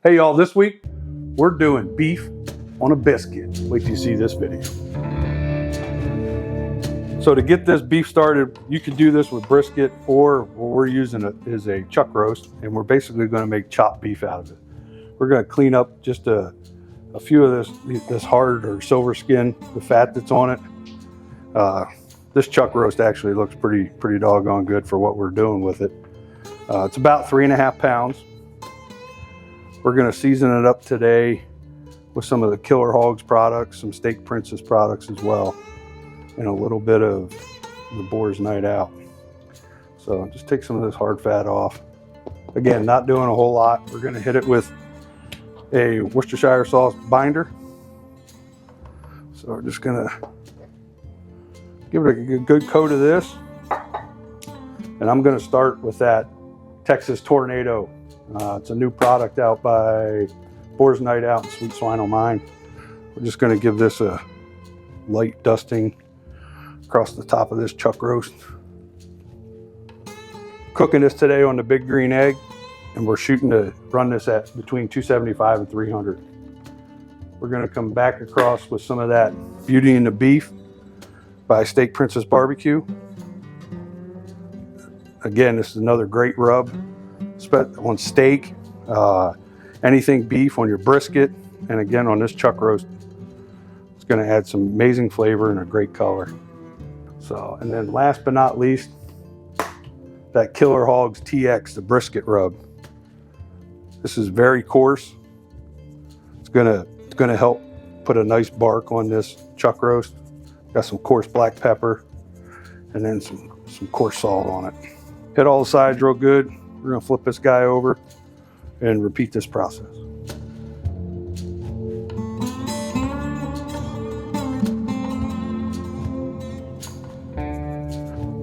Hey y'all, this week we're doing beef on a biscuit. Wait till you see this video. So to get this beef started, you could do this with brisket, or what we're using is a chuck roast, and we're basically going to make chopped beef out of it. We're going to clean up just a few of this hard or silver skin, the fat that's on it. This chuck roast actually looks pretty doggone good for what we're doing with it. It's about 3.5 pounds. We're going to season it up today with some of the Killer Hogs products, some Steak Princess products as well, and a little bit of the Boar's Night Out. So just take some of this hard fat off. Again, not doing a whole lot. We're going to hit it with a Worcestershire Sauce binder. So we're just going to give it a good coat of this. And I'm going to start with that Texas Tornado. It's a new product out by Boar's Night Out and Sweet Swine O' Mine. We're just going to give this a light dusting across the top of this chuck roast. Cooking this today on the big green egg, and we're shooting to run this at between 275 and 300. We're going to come back across with some of that Beauty in the Beef by Steak Princess Barbecue. Again, this is another great rub on steak, anything beef, on your brisket, and again on this chuck roast. It's going to add some amazing flavor and a great color. So, and then last but not least, that Killer Hogs TX, the brisket rub. This is very coarse. It's gonna help put a nice bark on this chuck roast. Got some coarse black pepper and then some coarse salt on it. Hit all the sides real good. We're gonna flip this guy over and repeat this process.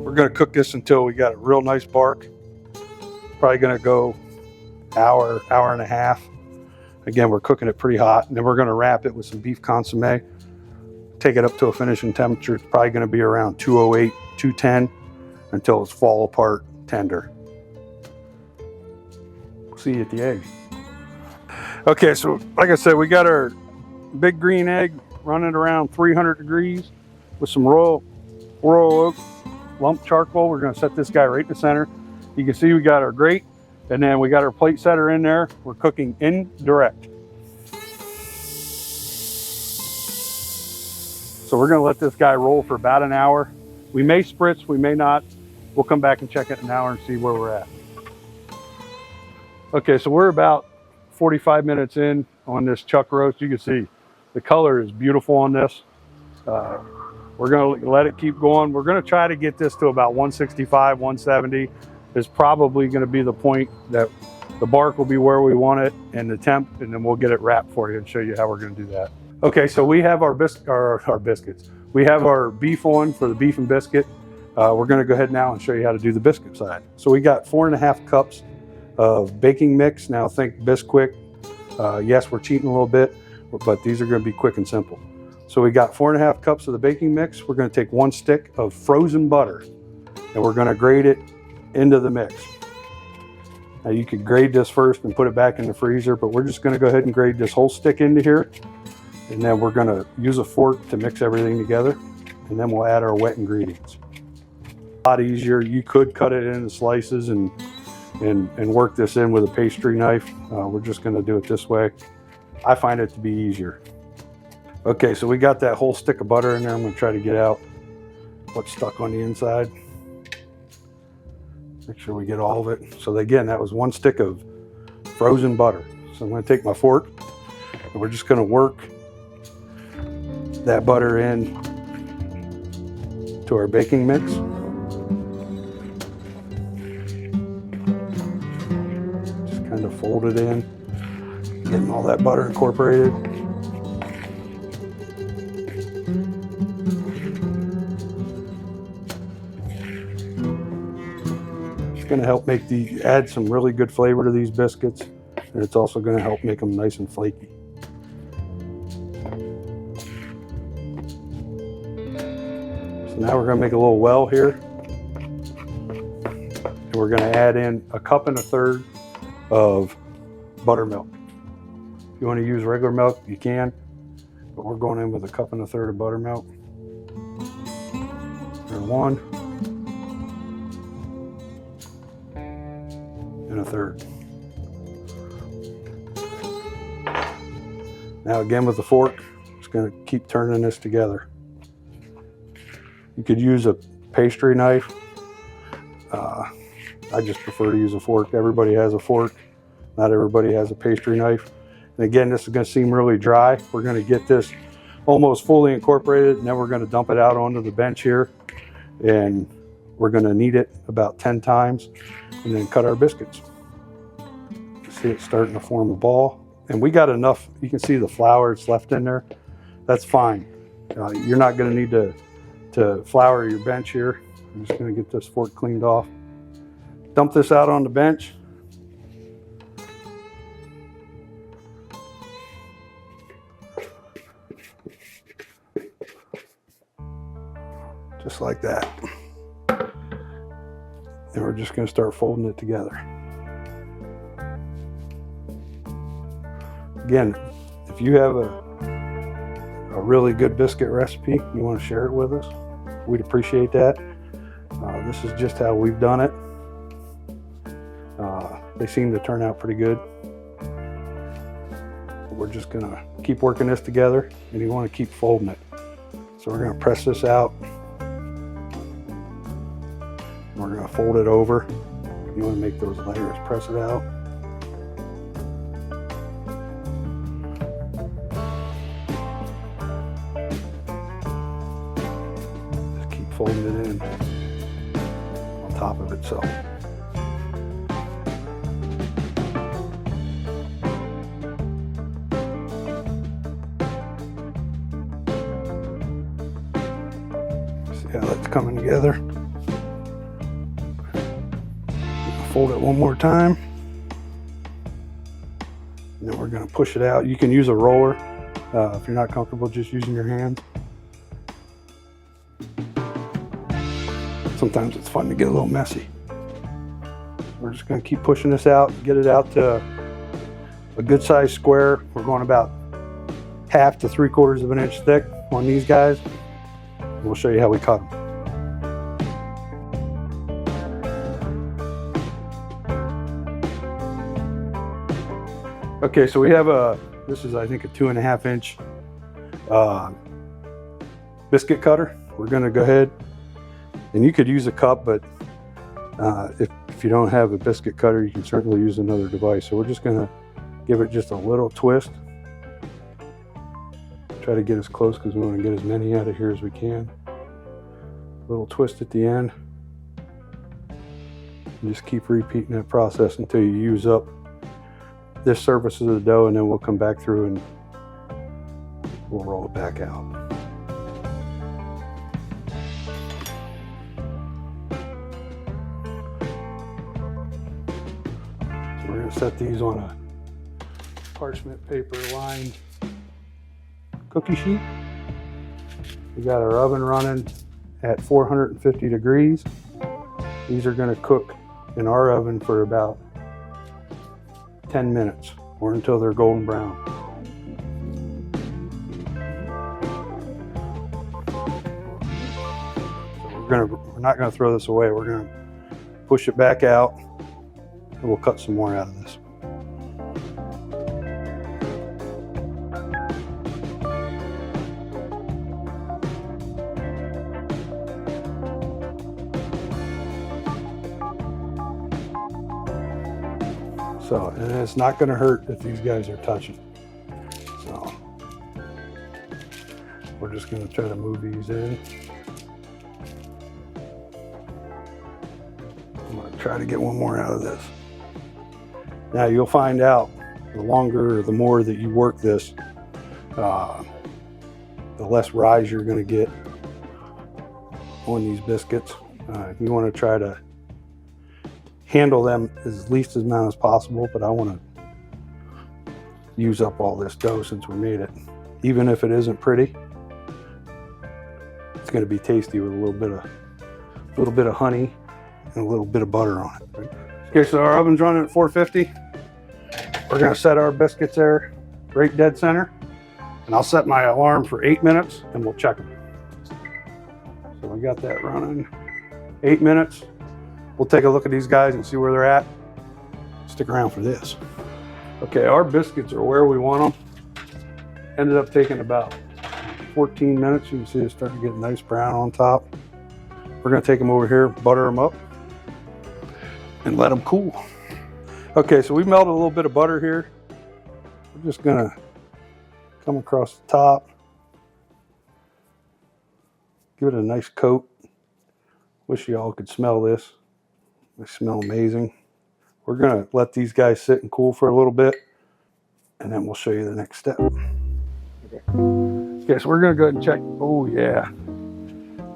We're gonna cook this until we got a real nice bark. Probably gonna go hour and a half. Again, we're cooking it pretty hot, and then we're gonna wrap it with some beef consommé. Take it up to a finishing temperature. It's probably gonna be around 208, 210 until it's fall apart tender. See you at the egg. Okay, so like I said, we got our big green egg running around 300 degrees with some royal oak lump charcoal. We're going to set this guy right in the center. You can see we got our grate, and then we got our plate setter in there. We're cooking indirect. So we're going to let this guy roll for about an hour. We may spritz, we may not. We'll come back and check it in an hour and see where we're at. Okay, so we're about 45 minutes in on this chuck roast. You can see the color is beautiful on this. We're gonna let it keep going. We're gonna try to get this to about 165, 170 is probably gonna be the point that the bark will be where we want it and the temp, and then we'll get it wrapped for you and show you how we're gonna do that. Okay, so we have our biscuits. We have our beef on for the beef and biscuit. We're gonna go ahead now and show you how to do the biscuit side. So we got 4.5 cups of baking mix. Now think Biscuit. Yes, we're cheating a little bit, but these are going to be quick and simple. So we got 4.5 cups of the baking mix. We're going to take 1 stick of frozen butter, and we're going to grate it into the mix. Now you could grate this first and put it back in the freezer, but we're just going to go ahead and grate this whole stick into here, and then we're going to use a fork to mix everything together, and then we'll add our wet ingredients. A lot easier. You could cut it into slices and work this in with a pastry knife. We're just going to do it this way. I find it to be easier. Okay, so we got that whole stick of butter in there. I'm going to try to get out what's stuck on the inside. Make sure we get all of it. So again, that was 1 stick of frozen butter. So I'm going to take my fork, and we're just going to work that butter in to our baking mix. Kind of fold it in, getting all that butter incorporated. It's going to help add some really good flavor to these biscuits, and it's also going to help make them nice and flaky. So now we're going to make a little well here, and we're going to add in 1.25 cups of buttermilk. If you want to use regular milk, you can, but we're going in with 1 1/4 cups of buttermilk. And 1 1/3. Now again with the fork, just going to keep turning this together. You could use a pastry knife. I just prefer to use a fork. Everybody has a fork. Not everybody has a pastry knife. And again, this is going to seem really dry. We're going to get this almost fully incorporated, and then we're going to dump it out onto the bench here. And we're going to knead it about 10 times and then cut our biscuits. See it starting to form a ball. And we got enough, you can see the flour that's left in there. That's fine. You're not going to need to flour your bench here. I'm just going to get this fork cleaned off. Dump this out on the bench. Just like that. And we're just going to start folding it together. Again, if you have a really good biscuit recipe, you want to share it with us, we'd appreciate that. This is just how we've done it. They seem to turn out pretty good. We're just going to keep working this together, and you want to keep folding it. So we're going to press this out. We're going to fold it over. You want to make those layers, press it out. Just keep folding it in on top of itself. See how that's coming together. Fold it one more time, and then we're going to push it out. You can use a roller if you're not comfortable just using your hands. Sometimes it's fun to get a little messy. We're just going to keep pushing this out, get it out to a good sized square. We're going about 1/2 to 3/4 of an inch thick on these guys. We'll show you how we cut them. Okay, so we have this is I think a 2.5 inch biscuit cutter. We're gonna go ahead, and you could use a cup, but if you don't have a biscuit cutter, you can certainly use another device. So we're just gonna give it just a little twist. Try to get as close because we want to get as many out of here as we can. A little twist at the end. And just keep repeating that process until you use up this surface of the dough, and then we'll come back through and we'll roll it back out. So we're going to set these on a parchment paper lined cookie sheet. We got our oven running at 450 degrees. These are going to cook in our oven for about 10 minutes or until they're golden brown. So we're not going to throw this away. We're going to push it back out, and we'll cut some more out of this. So, and it's not going to hurt if these guys are touching. So, we're just going to try to move these in. I'm going to try to get one more out of this. Now you'll find out the longer or the more that you work this, the less rise you're going to get on these biscuits. You want to try to handle them as least amount as possible, but I want to use up all this dough since we made it. Even if it isn't pretty, it's going to be tasty with a little bit of honey and a little bit of butter on it. Okay, so our oven's running at 450. We're going to set our biscuits there right dead center. And I'll set my alarm for 8 minutes and we'll check them. So we got that running. 8 minutes. We'll take a look at these guys and see where they're at. Stick around for this. Okay, our biscuits are where we want them. Ended up taking about 14 minutes. You can see it's starting to get nice brown on top. We're gonna take them over here, butter them up, and let them cool. Okay, so we melted a little bit of butter here. We're just gonna come across the top, give it a nice coat. Wish y'all could smell this. They smell amazing. We're gonna let these guys sit and cool for a little bit, and then we'll show you the next step. Okay, so we're gonna go ahead and check. Oh yeah,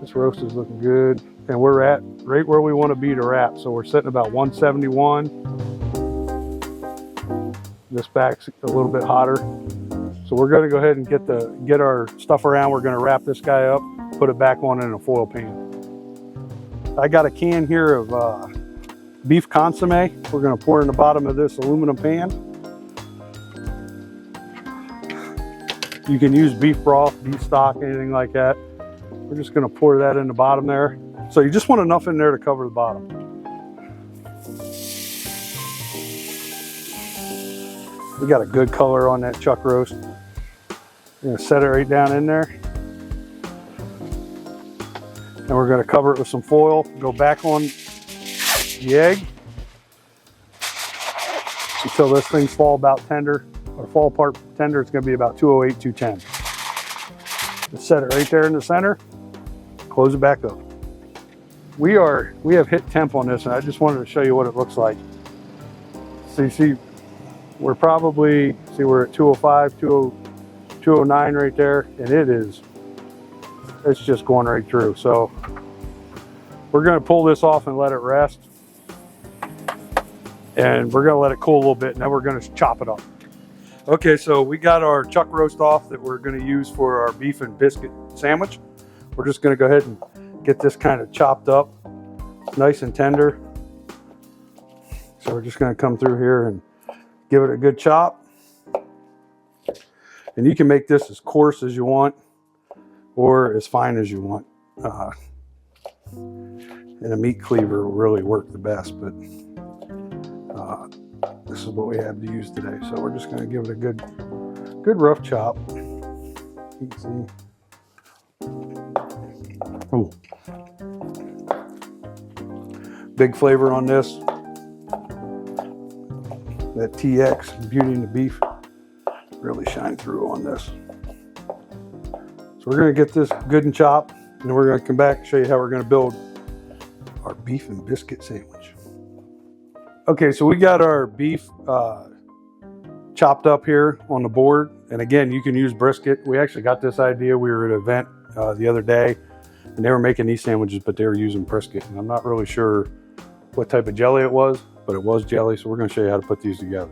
this roast is looking good. And we're at right where we want to be to wrap. So we're sitting about 171. This back's a little bit hotter. So we're gonna go ahead and get our stuff around. We're gonna wrap this guy up, put it back on in a foil pan. I got a can here of beef consommé. We're gonna pour in the bottom of this aluminum pan. You can use beef broth, beef stock, anything like that. We're just gonna pour that in the bottom there. So you just want enough in there to cover the bottom. We got a good color on that chuck roast. We're gonna set it right down in there. And we're gonna cover it with some foil, go back on the egg until this thing's fall about tender, or fall apart tender. It's gonna be about 208, 210. Just set it right there in the center, close it back up. We have hit temp on this, and I just wanted to show you what it looks like. So you see, we're probably, we're at 205, 209 right there, and it's just going right through. So we're gonna pull this off and let it rest. And we're gonna let it cool a little bit, and then we're gonna chop it up. Okay, so we got our chuck roast off that we're gonna use for our beef and biscuit sandwich. We're just gonna go ahead and get this kind of chopped up, nice and tender. So we're just gonna come through here and give it a good chop. And you can make this as coarse as you want or as fine as you want. And a meat cleaver will really work the best, but this is what we have to use today. So we're just gonna give it a good rough chop. You can see. Oh, big flavor on this. That TX, Beauty and the Beef, really shine through on this. So we're gonna get this good and chopped, and then we're gonna come back and show you how we're gonna build our beef and biscuit sandwich. Okay, so we got our beef chopped up here on the board. And again, you can use brisket. We actually got this idea. We were at an event the other day, and they were making these sandwiches, but they were using brisket. And I'm not really sure what type of jelly it was, but it was jelly. So we're gonna show you how to put these together.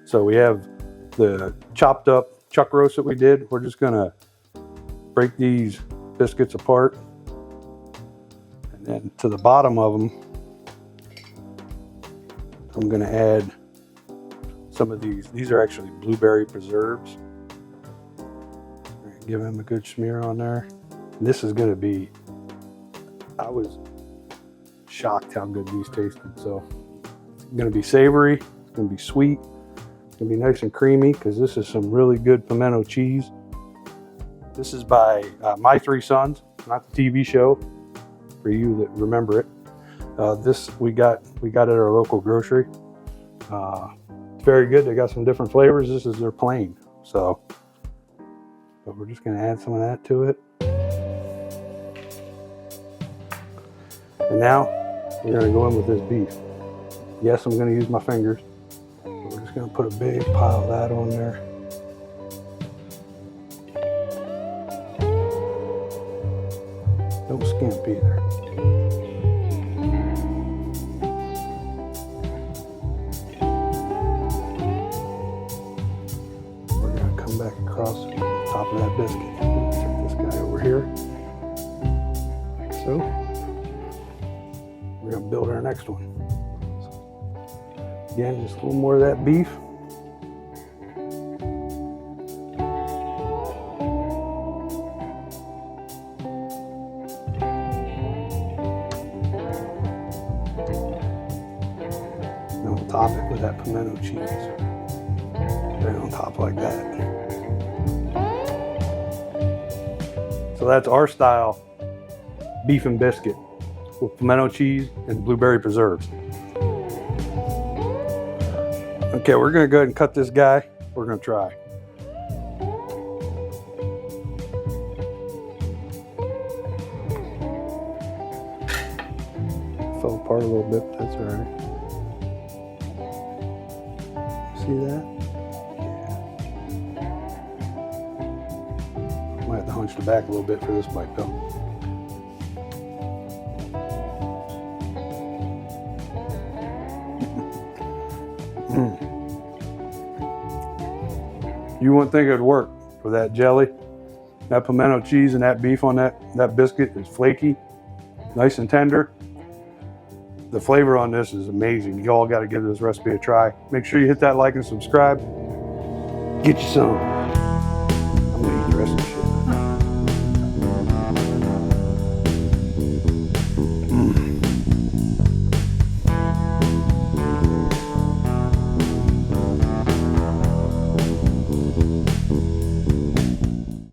So we have the chopped up chuck roast that we did. We're just gonna break these biscuits apart. And then to the bottom of them, I'm gonna add some of these. These are actually blueberry preserves. Give them a good smear on there. And this is gonna be, I was shocked how good these tasted. So it's gonna be savory, it's gonna be sweet, it's gonna be nice and creamy, because this is some really good pimento cheese. This is by My Three Sons, not the TV show, for you that remember it. This we got at our local grocery. It's very good. They got some different flavors. This is their plain. So, but we're just gonna add some of that to it. And now we're gonna go in with this beef. Yes, I'm gonna use my fingers, but we're just gonna put a big pile of that on there. Don't skimp either. Back across the top of that biscuit. Check this guy over here, like so. We're gonna build our next one. So, again, just a little more of that beef. with that pimento cheese. Right on top like that. So that's our style beef and biscuit with pimento cheese and blueberry preserves. Okay, we're gonna go ahead and cut this guy. We're gonna try. Fell apart a little bit, but that's all right. See that? Yeah. Might have to hunch the back a little bit for this bite though. You wouldn't think it'd work for that jelly. That pimento cheese and that beef on that biscuit is flaky, nice and tender. The flavor on this is amazing. You all got to give this recipe a try. Make sure you hit that like and subscribe. Get you some. I'm gonna eat the rest of this.